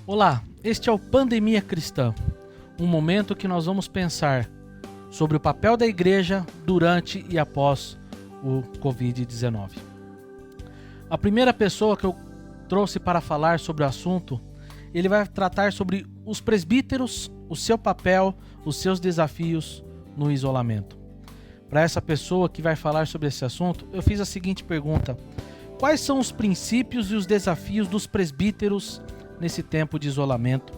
Olá, este é o Pandemia Cristã, um momento que nós vamos pensar sobre o papel da igreja durante e após o Covid-19. A primeira pessoa que eu trouxe para falar sobre o assunto, ele vai tratar sobre os presbíteros, o seu papel, os seus desafios no isolamento. Para essa pessoa que vai falar sobre esse assunto, eu fiz a seguinte pergunta: quais são os princípios e os desafios dos presbíteros nesse tempo de isolamento?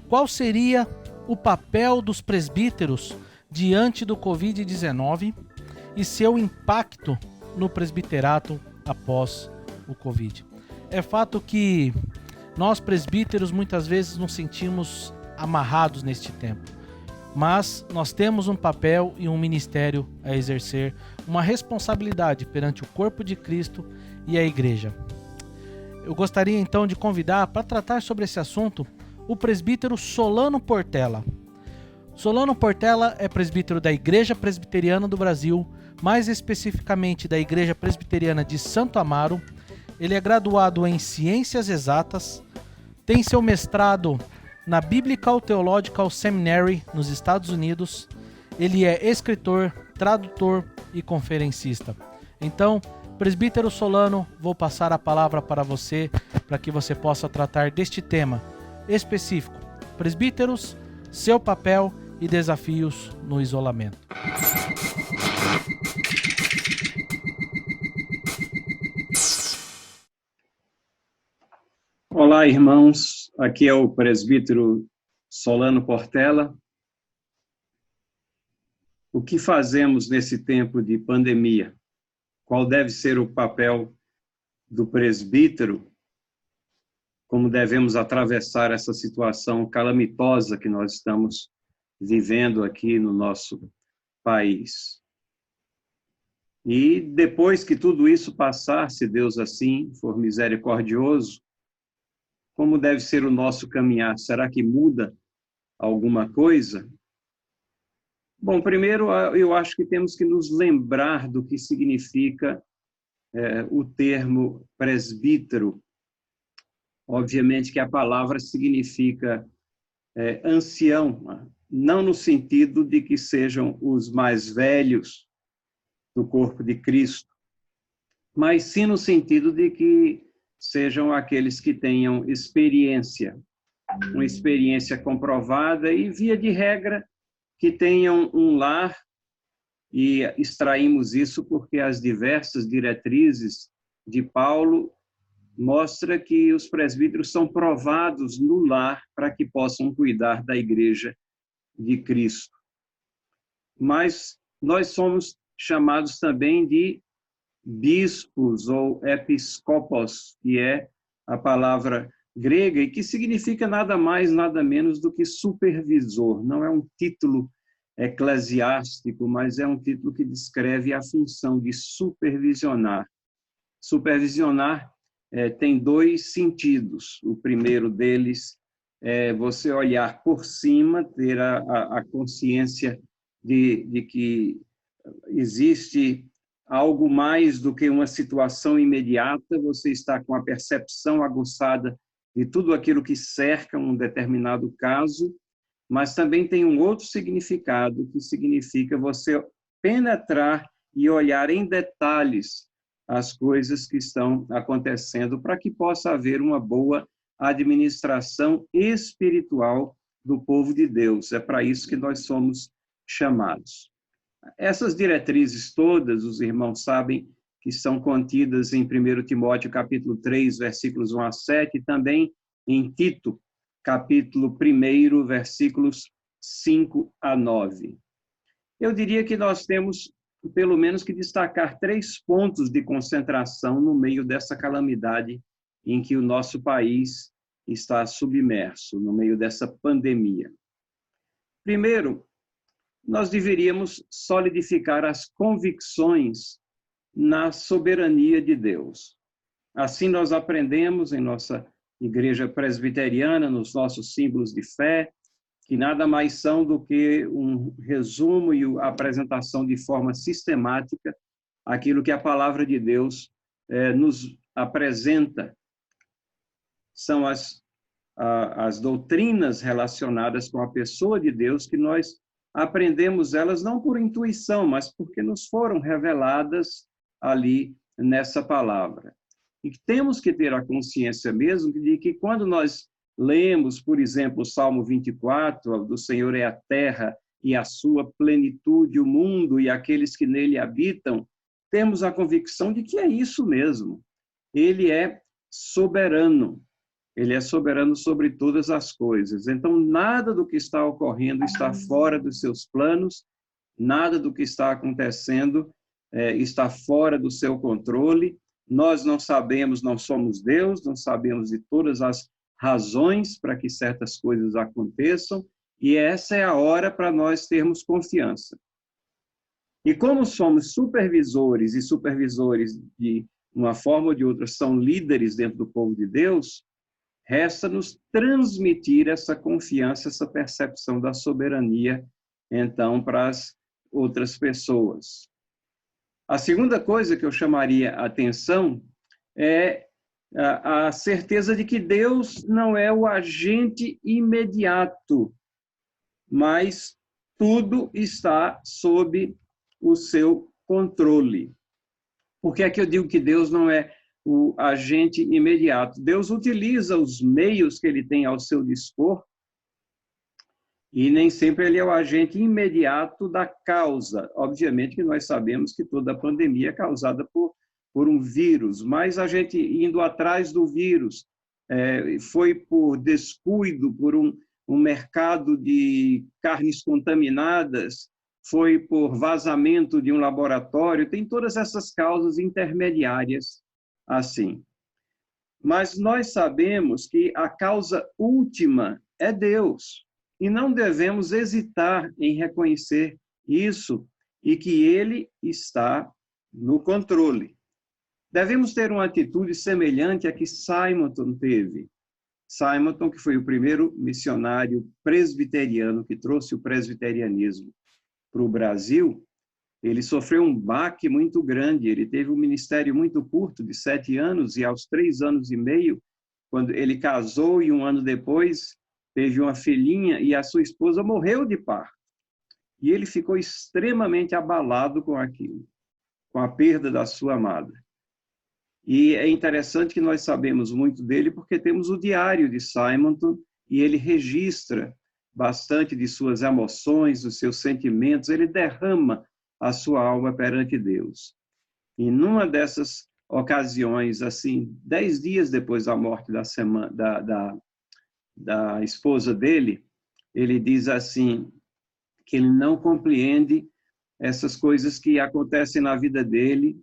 Qual seria o papel dos presbíteros diante do Covid-19 e seu impacto no presbiterato após o Covid? É fato que nós presbíteros muitas vezes nos sentimos amarrados neste tempo, mas nós temos um papel e um ministério a exercer, uma responsabilidade perante o corpo de Cristo e a igreja. Eu gostaria então de convidar para tratar sobre esse assunto o presbítero Solano Portela. Solano Portela é presbítero da Igreja Presbiteriana do Brasil, mais especificamente da Igreja Presbiteriana de Santo Amaro. Ele é graduado em Ciências Exatas, tem seu mestrado na Biblical Theological Seminary nos Estados Unidos. Ele é escritor, tradutor e conferencista. Então, presbítero Solano, vou passar a palavra para você, para que você possa tratar deste tema específico: presbíteros, seu papel e desafios no isolamento. Olá, irmãos. Aqui é o presbítero Solano Portela. O que fazemos nesse tempo de pandemia? Qual deve ser o papel do presbítero? Como devemos atravessar essa situação calamitosa que nós estamos vivendo aqui no nosso país? E depois que tudo isso passar, se Deus assim for misericordioso, como deve ser o nosso caminhar? Será que muda alguma coisa? Bom, primeiro eu acho que temos que nos lembrar do que significa o termo presbítero. Obviamente que a palavra significa ancião, não no sentido de que sejam os mais velhos do corpo de Cristo, mas sim no sentido de que sejam aqueles que tenham experiência, uma experiência comprovada e, via de regra, que tenham um lar, e extraímos isso porque as diversas diretrizes de Paulo mostram que os presbíteros são provados no lar para que possam cuidar da igreja de Cristo. Mas nós somos chamados também de bispos ou episcopos, que é a palavra grega e que significa nada mais, nada menos do que supervisor. Não é um título eclesiástico, mas é um título que descreve a função de supervisionar. Supervisionar tem dois sentidos. O primeiro deles é você olhar por cima, ter a consciência de que existe algo mais do que uma situação imediata, você está com a percepção aguçada de tudo aquilo que cerca um determinado caso, mas também tem um outro significado, que significa você penetrar e olhar em detalhes as coisas que estão acontecendo para que possa haver uma boa administração espiritual do povo de Deus. É para isso que nós somos chamados. Essas diretrizes todas, os irmãos sabem que são contidas em 1 Timóteo capítulo 3, versículos 1 a 7, e também em Tito, capítulo 1, versículos 5 a 9. Eu diria que nós temos, pelo menos, que destacar 3 pontos de concentração no meio dessa calamidade em que o nosso país está submerso, no meio dessa pandemia. Primeiro, nós deveríamos solidificar as convicções na soberania de Deus. Assim nós aprendemos em nossa igreja presbiteriana, nos nossos símbolos de fé, que nada mais são do que um resumo e a apresentação de forma sistemática aquilo que a palavra de Deus nos apresenta. São as as doutrinas relacionadas com a pessoa de Deus, que nós aprendemos elas não por intuição, mas porque nos foram reveladas ali nessa palavra. E temos que ter a consciência mesmo de que quando nós lemos, por exemplo, o Salmo 24, do Senhor é a terra e a sua plenitude, o mundo e aqueles que nele habitam, temos a convicção de que é isso mesmo. Ele é soberano. Ele é soberano sobre todas as coisas. Então, nada do que está ocorrendo está fora dos seus planos, nada do que está acontecendo está fora do seu controle. Nós não sabemos, não somos Deus, não sabemos de todas as razões para que certas coisas aconteçam, e essa é a hora para nós termos confiança. E como somos supervisores, e supervisores de uma forma ou de outra são líderes dentro do povo de Deus, resta-nos transmitir essa confiança, essa percepção da soberania, então, para as outras pessoas. A segunda coisa que eu chamaria a atenção é a certeza de que Deus não é o agente imediato, mas tudo está sob o seu controle. Por que é que eu digo que Deus não é o agente imediato? Deus utiliza os meios que ele tem ao seu dispor e nem sempre ele é o agente imediato da causa. Obviamente que nós sabemos que toda a pandemia é causada por um vírus, mas a gente indo atrás do vírus foi por descuido, por um mercado de carnes contaminadas, foi por vazamento de um laboratório, tem todas essas causas intermediárias assim. Mas nós sabemos que a causa última é Deus, e não devemos hesitar em reconhecer isso e que Ele está no controle. Devemos ter uma atitude semelhante à que Simonton teve. Simonton, que foi o primeiro missionário presbiteriano que trouxe o presbiterianismo para o Brasil, ele sofreu um baque muito grande. Ele teve um ministério muito curto, de 7 anos, e aos 3 anos e meio, quando ele casou e 1 ano depois teve uma filhinha e a sua esposa morreu de parto. E ele ficou extremamente abalado com aquilo, com a perda da sua amada. E é interessante que nós sabemos muito dele porque temos o diário de Simonton e ele registra bastante de suas emoções, dos seus sentimentos, ele derrama a sua alma perante Deus. E numa dessas ocasiões, assim, 10 dias depois da morte da esposa dele, ele diz assim, que ele não compreende essas coisas que acontecem na vida dele,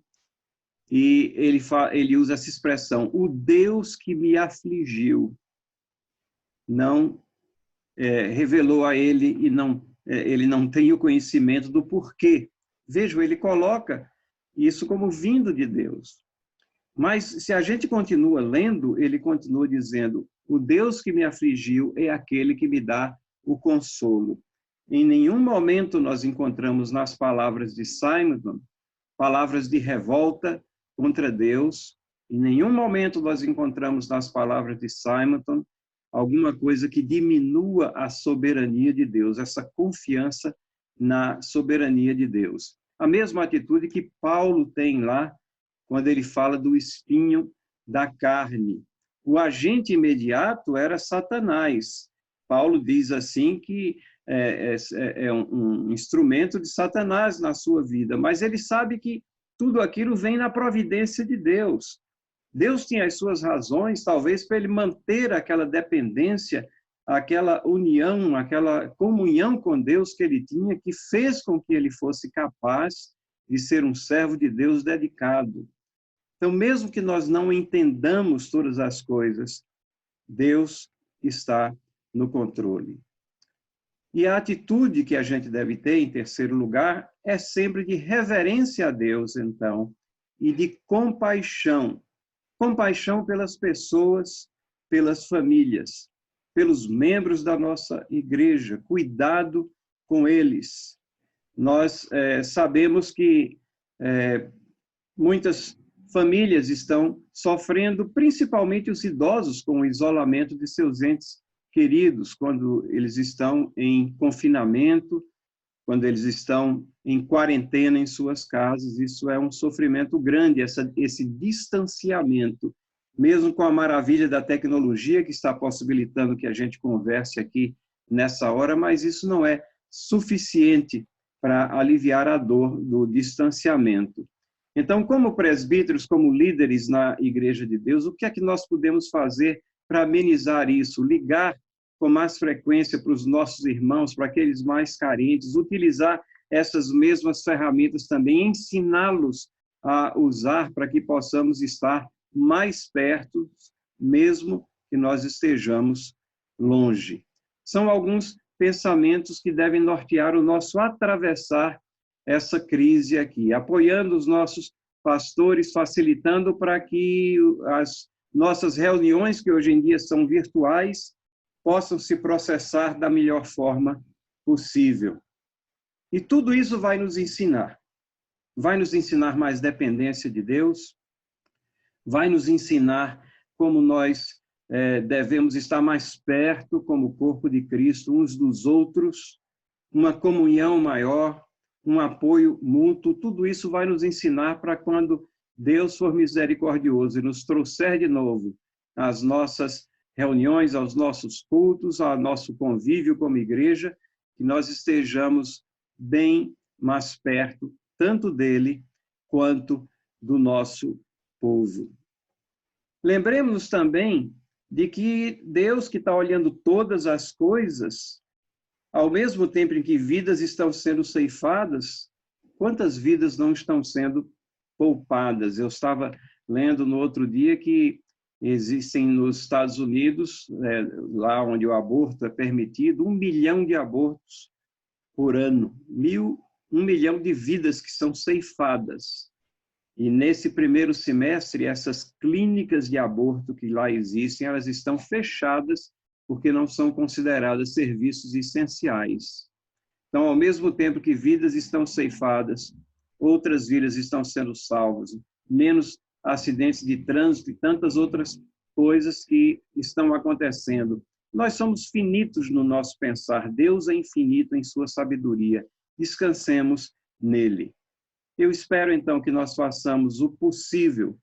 e ele usa essa expressão, o Deus que me afligiu não revelou a ele e ele não tem o conhecimento do porquê. Veja, ele coloca isso como vindo de Deus. Mas se a gente continua lendo, ele continua dizendo, o Deus que me afligiu é aquele que me dá o consolo. Em nenhum momento nós encontramos nas palavras de Simonton palavras de revolta contra Deus. Em nenhum momento nós encontramos nas palavras de Simonton alguma coisa que diminua a soberania de Deus, essa confiança na soberania de Deus. A mesma atitude que Paulo tem lá, quando ele fala do espinho da carne. O agente imediato era Satanás. Paulo diz assim que é um instrumento de Satanás na sua vida, mas ele sabe que tudo aquilo vem na providência de Deus. Deus tinha as suas razões, talvez, para ele manter aquela dependência, aquela união, aquela comunhão com Deus que ele tinha, que fez com que ele fosse capaz de ser um servo de Deus dedicado. Então, mesmo que nós não entendamos todas as coisas, Deus está no controle. E a atitude que a gente deve ter, em terceiro lugar, é sempre de reverência a Deus, então, e de compaixão. Compaixão pelas pessoas, pelas famílias, pelos membros da nossa igreja, cuidado com eles. Nós sabemos que muitas famílias estão sofrendo, principalmente os idosos, com o isolamento de seus entes queridos, quando eles estão em confinamento, quando eles estão em quarentena em suas casas. Isso é um sofrimento grande, esse distanciamento, mesmo com a maravilha da tecnologia que está possibilitando que a gente converse aqui nessa hora, mas isso não é suficiente para aliviar a dor do distanciamento. Então, como presbíteros, como líderes na Igreja de Deus, o que é que nós podemos fazer para amenizar isso? Ligar com mais frequência para os nossos irmãos, para aqueles mais carentes, utilizar essas mesmas ferramentas também, ensiná-los a usar para que possamos estar mais perto, mesmo que nós estejamos longe. São alguns pensamentos que devem nortear o nosso atravessar essa crise aqui, apoiando os nossos pastores, facilitando para que as nossas reuniões, que hoje em dia são virtuais, possam se processar da melhor forma possível. E tudo isso vai nos ensinar mais dependência de Deus, vai nos ensinar como nós devemos estar mais perto, como corpo de Cristo, uns dos outros, uma comunhão maior, um apoio mútuo. Tudo isso vai nos ensinar para quando Deus for misericordioso e nos trouxer de novo às nossas reuniões, aos nossos cultos, ao nosso convívio como igreja, que nós estejamos bem mais perto, tanto dele quanto do nosso povo. Lembremos-nos também de que Deus, que está olhando todas as coisas, ao mesmo tempo em que vidas estão sendo ceifadas, quantas vidas não estão sendo poupadas? Eu estava lendo no outro dia que existem nos Estados Unidos, lá onde o aborto é permitido, 1 milhão de abortos por ano, 1 milhão de vidas que são ceifadas. E nesse primeiro semestre, essas clínicas de aborto que lá existem, elas estão fechadas porque não são consideradas serviços essenciais. Então, ao mesmo tempo que vidas estão ceifadas, outras vidas estão sendo salvas, menos acidentes de trânsito e tantas outras coisas que estão acontecendo. Nós somos finitos no nosso pensar, Deus é infinito em sua sabedoria, descansemos nele. Eu espero, então, que nós façamos o possível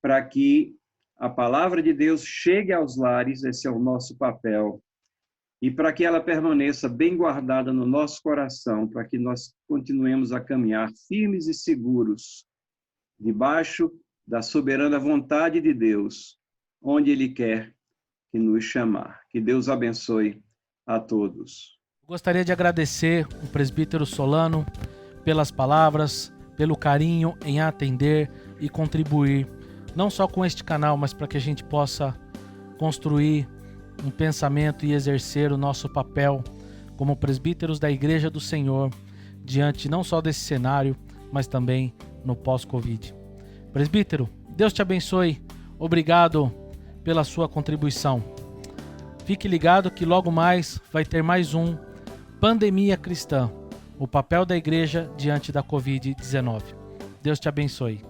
para que a palavra de Deus chegue aos lares, esse é o nosso papel, e para que ela permaneça bem guardada no nosso coração, para que nós continuemos a caminhar firmes e seguros, debaixo da soberana vontade de Deus, onde Ele quer que nos chamar. Que Deus abençoe a todos. Gostaria de agradecer o presbítero Solano pelas palavras, pelo carinho em atender e contribuir, não só com este canal, mas para que a gente possa construir um pensamento e exercer o nosso papel como presbíteros da Igreja do Senhor, diante não só desse cenário, mas também no pós-Covid. Presbítero, Deus te abençoe. Obrigado pela sua contribuição. Fique ligado que logo mais vai ter mais um Pandemia Cristã, o papel da igreja diante da Covid-19. Deus te abençoe.